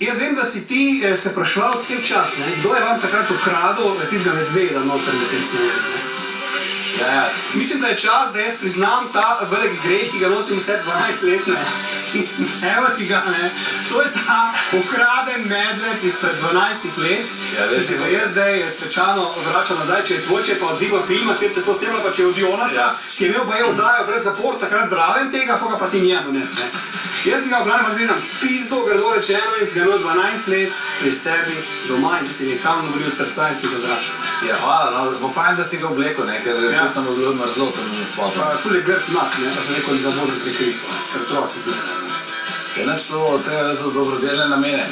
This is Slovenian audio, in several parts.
Jaz vem, da si ti se vprašal cel čas, kdo je vam takrat ukradel tistega medveda noter med tem snemanjem. Mislim, da je čas, da jaz priznam ta velik greh, ki ga nosim vse 12 let, evo ti ga, to je ta ukraden medved izpred 12 let, ki se ga jaz zdaj svečano vračam nazaj, če je tvoj, če pa od Viva filma, kjer se to snemla, pa če je od Jonasa, ki je imel pa je oddajo brez zapor, takrat zraven tega, pa ga pa ti njemu nes, Jaz si ga v glavnem odviram spizdo, grdo rečeno, in si ga imel 12 let pri sebi doma in si nekam dovolil od srca in ti ga zračal. Ja, hvala, bo fajn, da si ga oblekel, ker čutno bo bilo mrzlo tam na spotu. Pa ful je grd mak, pa sem rekel, da bodo prikrito, ker trosti gledam. Enač to treba za dobrodelne namene.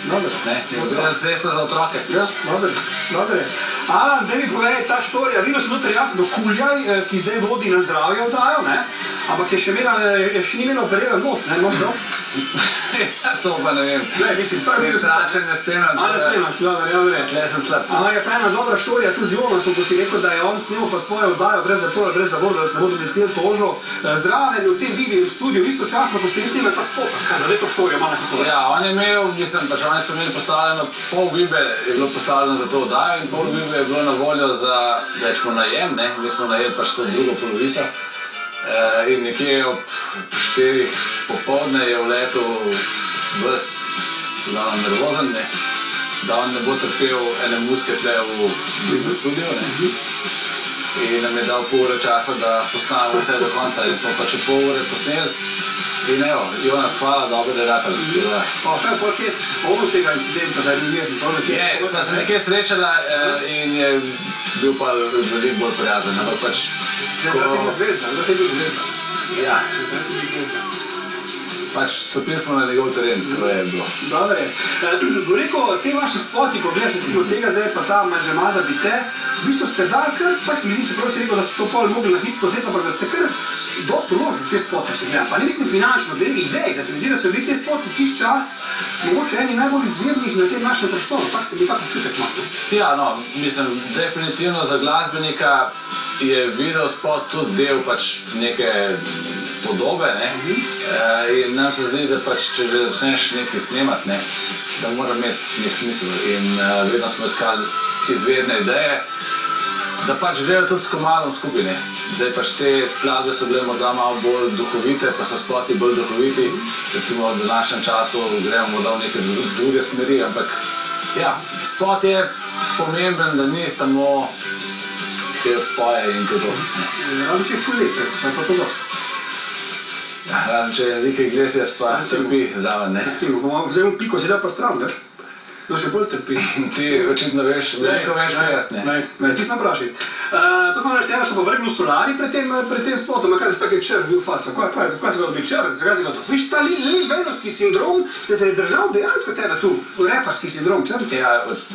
Dobre. Dobrodelne sredstva za otroke. Ja, dobre. Alan, da mi povej ta štorija, videl sem noter jasno Kuljaj, ki zdaj vodi na zdravje oddajo, ampak je še ni imela operiran nos, imam prav? To pa ne vem. Ne, mislim, to je videl sem. Tračen ne spremljam. Ne spremljaš, dobre. Tle sem slab. Je pa ena dobra štorija tu z Jonasom, ko si rekel, da je on snemal pa svojo oddajo brez zapora, brez zavoda, da se ne bodo mediciner tožil. Zraven v tem Vivi studiu, istočasno, ko ste snimali ta spot, da je to štorija malo kako. Ja, on je imel, mislim, pač oni so imeli postavljeno, pol Vibe je bilo postavljeno za to oddajo in pol Vibe je bilo na voljo za, rečemo, najem, mi smo najeli pač to drugo polovico. In nekje ob 4 popoldne je vletel ves nervozen, da on ne bo trpel ene muske tle v studiu. In nam je dal pol ure časa, da posnamo vse do konca in smo pač pol ure posneli. In evo, Jonas, hvala, dobro, da je ratali. Pa kje si še spomnil tega incidenta, da je bil jezen? Sva se nekje srečala in je bil pa veliko bolj prijazen, ampak pač... Zdaj te je bil zvezda. Ja. Pač stopili smo na njegov teren, to je bilo. Dobre. Bo rekel, te vaše spoti, ko gledaš recimo tega zdaj pa ta Mažemada bite, v bistvu ste dali kar, pa se mi zdi, čeprav si rekel, da ste to pol mogli na hit posnet, ampak da ste kar dosti vložili te spote, če gledam. Pa ne mislim finančno, glede idej, da se mi zdi, da so bili te spoti tiš čas mogoče eni najbolj izvirnih na tem našem prostoru, tak se mi tako občutek malo. Ja, no, mislim, definitivno za glasbenika je video spot tudi del pač neke podobe, in nam se zdi, da pač, če že začneš nekaj snemati, da mora imeti nek smisel. In vedno smo iskali izvirne ideje, da pač grejo tudi s komadom skupaj. Zdaj pač te skladbe so bile morda malo bolj duhovite, pa so spoti bolj duhoviti. Recimo v današnjem času gremo morda v neke druge smeri, ampak ja, spot je pomemben, da ni samo pet spoje in to. Razen če je ful lep, pa to dosti. Razen če je Enrique Iglesias pa trpi zraven, Recimo, zdaj mu piko si da pa stran, to še bolj trpi. Ti očitno veš, veliko več pojasne. Ne, ti sem vprašaj. To kam reč, tebe so pa vrgnil solari pred tem spotom, kaj je tako črn bil faca, kaj se ga odbi črn, zakaj se ga to? Viš, ta Lil-Venovski sindrom se te je držal dejansko tebe tu, reparski sindrom, črnci.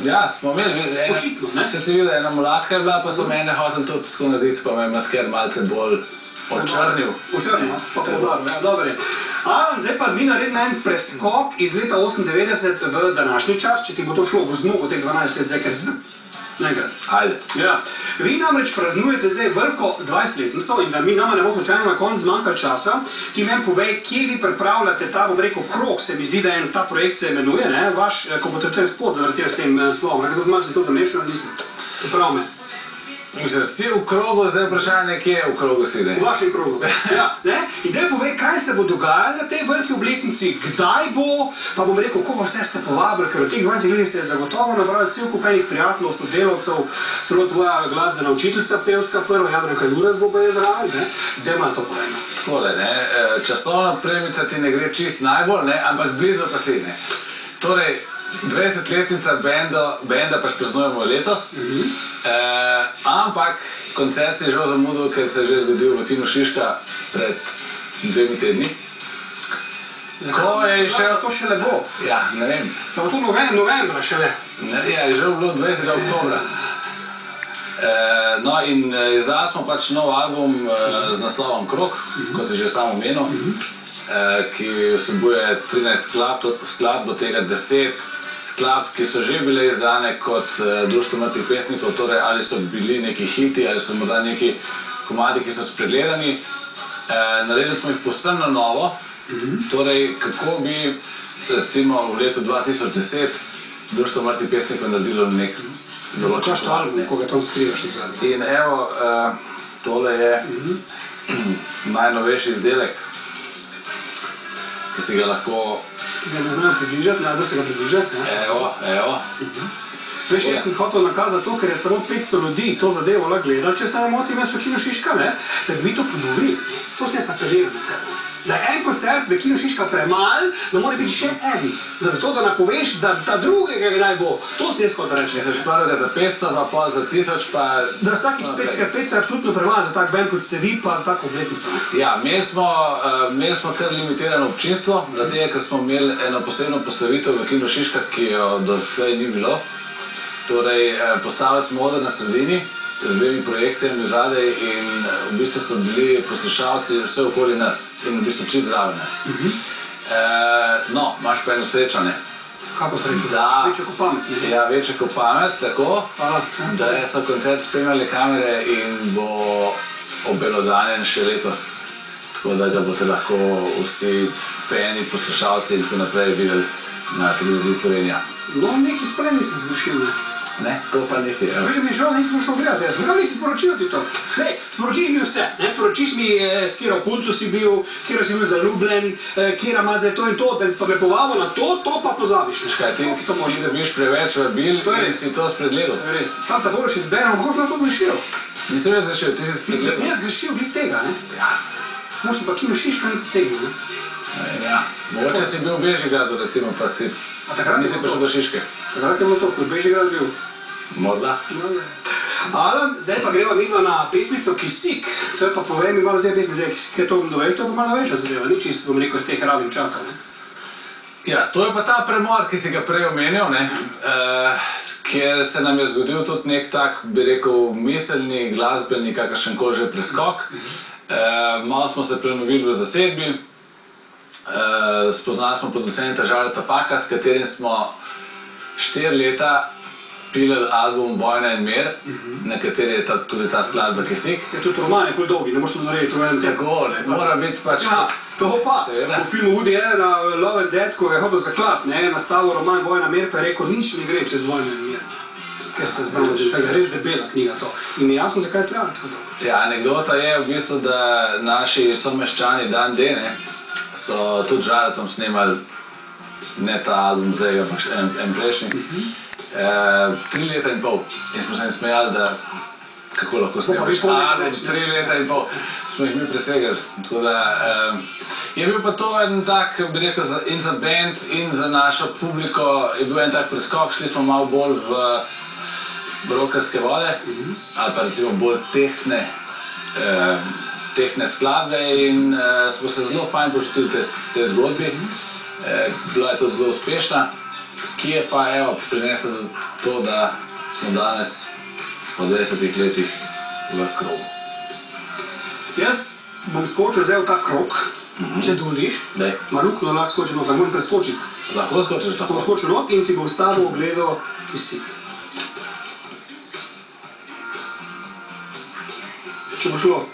Ja, smo imeli, očitno, če si videl, ena mulatka je bila, pa so mene hotel tudi tako narediti, pa me je masker malce bolj očrnil. Očrnil, pa podarno, ja, dobro je. Alan, zdaj pa mi naredim en preskok iz leta 98 v današnji čas, če ti bo to šlo v zmogo teh 12 let, zdaj ker naenkrat. Ajde. Ja. Vi namreč praznujete zdaj veliko 20-letnico in da mi nama ne bo slučajno na konc zmanjkalo časa, ti meni povej, kje vi pripravljate ta, bom rekel, krog, se mi zdi, da ta projekt se imenuje, vaš, ko boste ten spot zavrteli s tem slovom, nekaj malo se to zamešal, nisem. Prav me. Mislim, si v krogu, zdaj vprašanje, kje v krogu si, V vašem krogu, ja. In daj povej, kaj se bo dogajalo na tej veliki obletnici, kdaj bo, pa bom rekel, koga vse ste povabili, ker v teh 20 letih se je zagotovo nabrali cel kup enih prijateljev, sodelavcev, celo tvoja glasbena učiteljica pevska prva, Jadranka Juras bo pa je zraven, daj malo to povejmo. Takole, časovna premica ti ne gre čist najbolj, ampak blizu pa si, Torej, 20-letnica benda pač praznujemo letos, ampak koncert si že zamudil, ker se je že zgodil v Kinu Šiška pred 2 tedni. Zakaj to šele bo? Ja, ne vem. Pa to novembra šele? Ja, je že bilo 20. oktobra. No in izdali smo pač nov album z naslovom Krog, kot si že sam omenil, ki vsebuje 13 skladb, od tega 10 skladb, ki so že bile izdane kot Društvo mrtvih pesnikov, torej ali so bili neki hiti, ali so morda neki komadi, ki so spregledani. Naredili smo jih povsem na novo, Torej, kako bi recimo v letu 2010 Društvo mrtvih pesnikov naredilo nek določen Kaj što album, ko ga tam skrivaš od zadnje? In evo, tole je najnovejši izdelek, ki si ga lahko... Ki ga ne znajo približati, ne, zdaj se ga približati. Evo. Veš, jaz sem hotel nakazati to, ker je samo 500 ljudi to zadevo lahko gledali, če se ne motim, jaz v Kinu Šiška, ne, da bi mi to ponovili. To sem jaz apeliral na tebe. Da je en koncert v Kinu Šiška premal, da mora biti še en. Zato, da napoveš, da ta drugega kdaj bo. To sem jaz hotel reči. Misliš prvega za 500, pa pol za 1000, pa... Da vsakič 500 je absolutno premal za tak band, kot ste vi, pa za tako obletnico. Ja, imeli smo kar limitirano občinstvo, zato ker smo imeli eno posebno postavitev v Kinu Šiška, ki jo do slej ni bilo. Torej, postavili smo oder na sredini, z dvemi projekcijami v zadej in v bistvu so bili poslušalci vse okoli nas in v bistvu čist zraven nas. No, imaš pa eno srečo, ne? Kako srečo? Večjo kot pamet, ne? Ja, večjo kot pamet, tako, da so koncert spremljali kamere in bo obelodanjen še letos, tako da ga boste lahko vsi fani, poslušalci in tako naprej videli na televiziji Slovenija. No, neki spremni si zgrešil, ne? Ne, to pa nisi. Veš, mi je žal, da nisem šel gledati. Zakaj nisi sporočil ti to? Lej, sporočiš mi vse. Sporočiš mi, s kjero punco si bil, kjero si bil zaljubljen, kjera ima zdaj to in to, da pa me povabo na to, to pa pozabiš. Veš kaj, ti da biš preveč vabil in si to spregledal. To je res. Tam ta boljši izberem, kako sem na to zgrešil? Nisem jaz zgrešil, ti si spregledal. Mislim, jaz zgrešil glih tega, ne? Ja. Moče pa Kino Šiška niti tega, ne? Ja. Mogoče si bil v Bežigradu, recimo, pa si... Nisi prišel do Šiške. Takrat je bilo to, kot Bežigrad bil. Morda. Alan, zdaj pa greva midva na pesmico Kisik. To je pa povej mi malo te pesmi, zdaj, kaj to doveš, to je pa malo večja zadeva, ni čisto, bom rekel, z teh rabim časa, ne? Ja, to je pa ta premor, ki si ga prej omenil, ne? Kjer se nam je zgodil tudi nek tak, bi rekel, miselni, glasbeni, kakršenkoli že preskok. Malo smo se prenovili v zasedbi, spoznali smo producenta Žareta Paka, s katerim smo 4 leta pilili album Vojna in mir, na kateri je tudi ta skladba Kisik. Se tudi roman je ful dolgi, ne moš to narediti v enem teku. Tako, ne, mora biti pač... Ja, to pa, v filmu Woody Allena Love and Death, ko je hodil zaklad, ne, nastavil roman Vojna in mir, pa je rekel, nič ne gre čez Vojna in mir. Ker se znamo, da je res debela knjiga to. In mi je jasno, zakaj je treba tako dolgo. Ja, anekdota je v bistvu, da naši someščani Dan D, ne, so tudi Žaretom snemali, ne ta album zdaj, ampak en prejšnji, 3 leta in pol. In smo se jim smejali, da kako lahko snemaš album 3 leta in pol. Smo jih mi presegali. Tako da je bil pa to en tak, bi rekel, in za band, in za našo publiko je bil en tak preskok. Šli smo malo bolj v rockerske vode, ali pa recimo bolj tehtne skladbe in smo se zelo fajn počutili v tej zgodbi. Bila je to zelo uspešna, ki je pa prinesla to, da smo danes po 20 letih v krogu. Jaz bom skočil zdaj v ta krog, če dovoliš. Malukno lahko skočim, da moram preskočiti. Lahko skočiš, lahko. Bom skočil not in si bom s tabo ogledal Kisik. Če bo šlo.